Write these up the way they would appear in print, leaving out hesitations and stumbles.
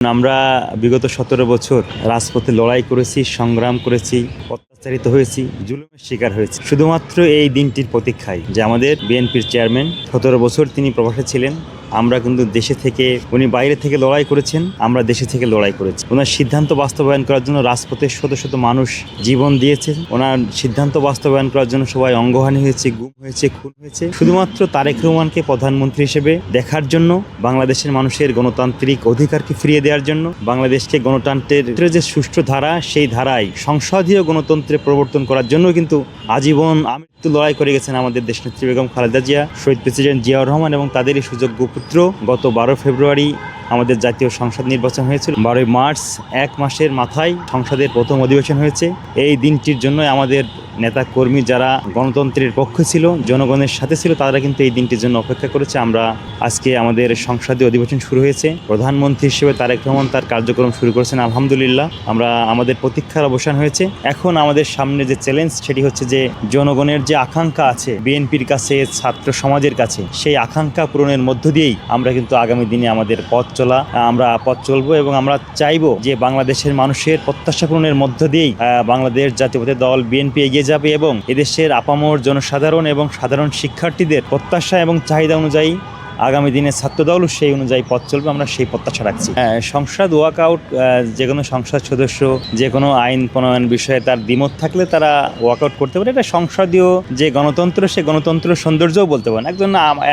আমরা বিগত 17 বছর রাজপথে লড়াই করেছি, সংগ্রাম করেছি, অত্যাচারিত হয়েছি, জুলুমের শিকার হয়েছি শুধুমাত্র এই দিনটির প্রতীক্ষায় যে আমাদের বিএনপির চেয়ারম্যান 17 বছর তিনি প্রবাসে ছিলেন। আমরা কিন্তু দেশে থেকে, উনি বাইরে থেকে লড়াই করেছেন, আমরা দেশে থেকে লড়াই করেছি। ওনার সিদ্ধান্ত বাস্তবায়ন করার জন্য রাজপথে শত শত মানুষ জীবন দিয়েছে। ওনার সিদ্ধান্ত বাস্তবায়ন করার জন্য সবাই অঙ্গহানি হয়েছে, গুম হয়েছে, খুন হয়েছে, শুধুমাত্র তারেক রহমানকে প্রধানমন্ত্রী হিসেবে দেখার জন্য, বাংলাদেশের মানুষের গণতান্ত্রিক অধিকারকে ফিরিয়ে দেওয়ার জন্য, বাংলাদেশকে গণতন্ত্রের যে সুষ্ঠু ধারা, সেই ধারায় সংসদীয় গণতন্ত্রের প্রবর্তন করার জন্য কিন্তু আজীবন আমৃত্যু লড়াই করে গেছেন আমাদের দেশনেত্রী বেগম খালেদা জিয়া, শহীদ প্রেসিডেন্ট জিয়াউর রহমান এবং তাদেরই সুযোগ্য পুত্র। গত 12 ফেব্রুয়ারি আমাদের জাতীয় সংসদ নির্বাচন হয়েছিল। 12 মার্চ, এক মাসের মাথায় সংসদের প্রথম অধিবেশন হয়েছে। এই দিনটির জন্য আমাদের নেতা কর্মী যারা গণতন্ত্রের পক্ষে ছিল, জনগণের সাথে ছিল, তারা কিন্তু এই দিনটির জন্য অপেক্ষা করেছে। আমরা আজকে আমাদের সংসদীয় অধিবেশন শুরু হয়েছে। প্রধানমন্ত্রী হিসেবে তারেক রহমান তার কার্যক্রম শুরু করেছেন। আলহামদুলিল্লাহ, আমাদের প্রতীক্ষার অবসান হয়েছে। এখন আমাদের সামনে যে চ্যালেঞ্জ, সেটি হচ্ছে যে জনগণের যে আকাঙ্ক্ষা আছে বিএনপির কাছে, ছাত্র সমাজের কাছে, সেই আকাঙ্ক্ষা পূরণের মধ্য দিয়েই আমরা কিন্তু আগামী দিনে আমাদের আমরা পথ চলবো এবং আমরা চাইবো যে বাংলাদেশের মানুষের প্রত্যাশা পূরণের মধ্য দিয়েই বাংলাদেশ জাতীয়তাবাদী দল বিএনপি এগিয়ে যাবে এবং এদেশের আপামর জনসাধারণ এবং সাধারণ শিক্ষার্থীদের প্রত্যাশা এবং চাহিদা অনুযায়ী আগামী দিনে ছাত্রদলও সেই অনুযায়ী পথ চলবে। আমরা সেই প্রত্যাশা রাখছি। সংসদ ওয়াকআউট, যে কোনো সংসদ সদস্য যে কোনো আইন প্রণয়ন বিষয়ে তার দ্বিমত থাকলে তারা ওয়াকআউট করতে পারে। এটা সংসদীয় যে গণতন্ত্র, সে গণতন্ত্রের সৌন্দর্যও বলতে পারেন।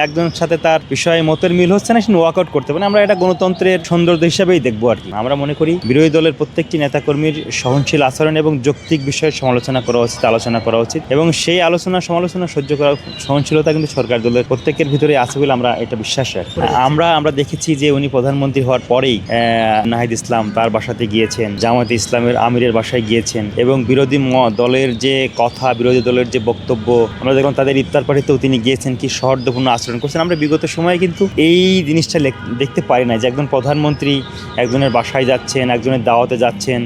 একজনের সাথে তার বিষয়ে মতের মিল হচ্ছে না, সে ওয়াকআউট করতে পারে। আমরা এটা গণতন্ত্রের সৌন্দর্য হিসাবেই দেখবো আর কি। আমরা মনে করি বিরোধী দলের প্রত্যেকটি নেতাকর্মীর সহনশীল আচরণ এবং যৌক্তিক বিষয়ে আলোচনা করা উচিত এবং সেই সমালোচনা সহ্য করা সহনশীলতা কিন্তু সরকার দলের প্রত্যেকের ভিতরে আছে বলে আমরা এটা বিশ্বাস রাখি। আমরা দেখেছি যে উনি প্রধানমন্ত্রী হওয়ার পরেই নাহিদ ইসলাম তার বাসাতে গিয়েছেন, জামায়াতে ইসলামের আমিরের বাসায় গিয়েছেন এবং বিরোধী দলের যে কথা, বিরোধী দলের যে বক্তব্য, আমরা দেখলাম তাদের ইফতার পার্টিতেও তিনি গিয়েছেন, কি সৌহার্দ্যপূর্ণ আচরণ করছেন। আমরা বিগত সময়ে কিন্তু এই জিনিসটা দেখতে পারি না যে একজন প্রধানমন্ত্রী একজনের বাসায় যাচ্ছেন, একজনের দাওয়াতে যাচ্ছেন,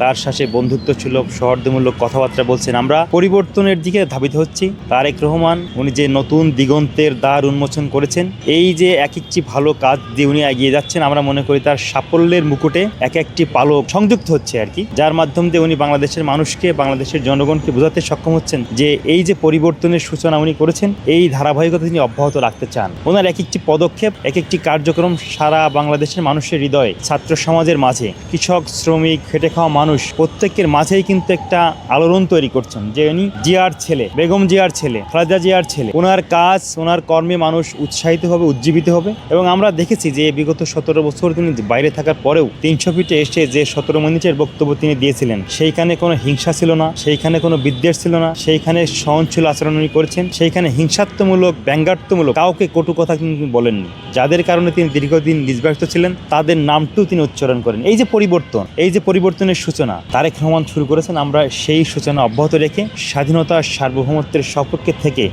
তার সাথে বন্ধুত্ব ছিল, সৌহার্দ্যমূলক কথাবার্তা বলছেন। আমরা পরিবর্তনের দিকে ধাবিত হচ্ছি। তারেক রহমান উনি যে নতুন দিগন্তের দ্বার উন্মোচন করেছেন, এই যে এক একটি ভালো কাজ দিয়ে উনি এগিয়ে যাচ্ছেন, আমরা মনে করি তার সাফল্যের মুকুটে এক একটি পালক সংযুক্ত হচ্ছে আর কি, যার মাধ্যম দিয়ে উনি বাংলাদেশের মানুষকে, বাংলাদেশের জনগণকে বোঝাতে সক্ষম হচ্ছেন যে এই যে পরিবর্তনের সূচনা উনি করেছেন, এই ধারাবাহিকতা তিনি অব্যাহত রাখতে চান। ওনার এক একটি পদক্ষেপ, এক একটি কার্যক্রম সারা বাংলাদেশের মানুষের হৃদয়ে, ছাত্র সমাজের মাঝে, কৃষক, শ্রমিক, খেটে খাওয়া মানুষ প্রত্যেকের মাঝেই কিন্তু একটা আলোড়ন তৈরি করছেন যে উনি জিয়ার ছেলে, বেগম জিয়ার ছেলে, খালেদা জিয়ার ছেলে। ওনার কাজ, ওনার কর্মে মানুষ উৎসাহিত হবে, উজ্জীবিত হবে। এবং আমরা দেখেছি যে বিগত 17 বছর তিনি বাইরে থাকার পরেও 300 ফিটে এসে যে 17 মিনিটের বক্তব্য তিনি দিয়েছিলেন, সেইখানে কোনো হিংসা ছিল না, সেইখানে কোনো বিদ্বেষ ছিল না, সেইখানে সহনশীল আচরণ উনি করেছেন, সেইখানে হিংসাত্মমূলক, ব্যঙ্গাত্মমূলক কাউকে কটু কথা তিনি বলেননি। যাদের কারণে তিনি দীর্ঘদিন নির্বাসিত ছিলেন, তাদের নামটিও তিনি উচ্চারণ করেন। এই যে পরিবর্তনের সূচনা তারেক রহমান শুরু করেছেন, আমরা সেই সূচনা অব্যাহত রেখে স্বাধীনতা, সার্বভৌমত্বের সপক্ষে থেকে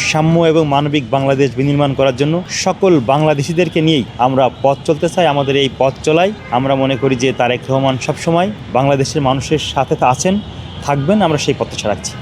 সাম্য এবং মানবিক বাংলাদেশ বিনির্মাণ করার জন্য সকল বাংলাদেশিদেরকে নিয়েই আমরা পথ চলতে চাই। আমাদের এই পথ চলাই আমরা মনে করি যে তারেক রহমান সবসময় বাংলাদেশের মানুষের সাথে আছেন, থাকবেন। আমরা সেই প্রত্যাশা রাখছি।